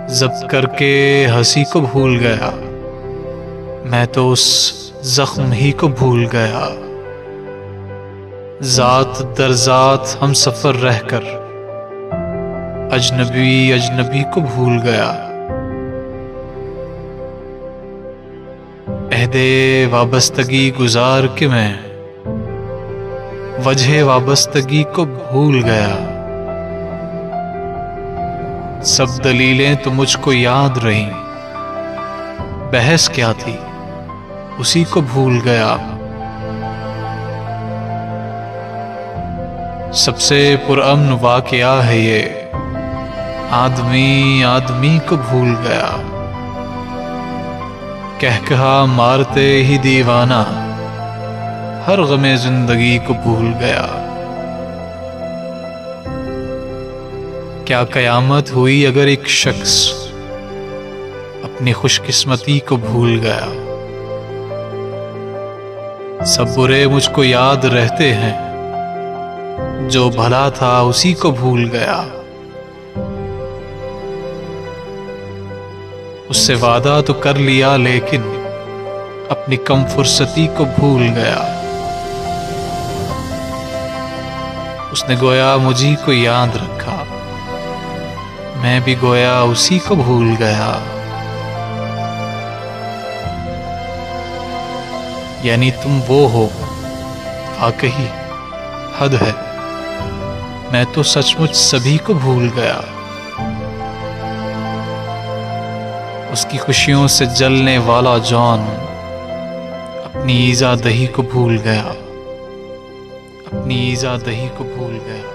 ضبط کر کے ہنسی کو بھول گیا، میں تو اس زخم ہی کو بھول گیا۔ ذات در ذات ہم سفر رہ کر اجنبی اجنبی کو بھول گیا۔ عہد وابستگی گزار کے میں وجہ وابستگی کو بھول گیا۔ سب دلیلیں تو مجھ کو یاد رہیں، بحث کیا تھی اسی کو بھول گیا۔ سب سے پرامن واقعہ ہے یہ، آدمی آدمی کو بھول گیا۔ کہا مارتے ہی دیوانہ ہر غم زندگی کو بھول گیا۔ کیا قیامت ہوئی اگر ایک شخص اپنی خوش قسمتی کو بھول گیا۔ سب برے مجھ کو یاد رہتے ہیں، جو بھلا تھا اسی کو بھول گیا۔ اس سے وعدہ تو کر لیا لیکن اپنی کم فرصتی کو بھول گیا۔ اس نے گویا مجھے کو یاد رکھا، میں بھی گویا اسی کو بھول گیا۔ یعنی تم وہ ہو، واقعی حد ہے، میں تو سچ مچ سبھی کو بھول گیا۔ اس کی خوشیوں سے جلنے والا جان اپنی ایذا دہی کو بھول گیا، اپنی ایذا دہی کو بھول گیا۔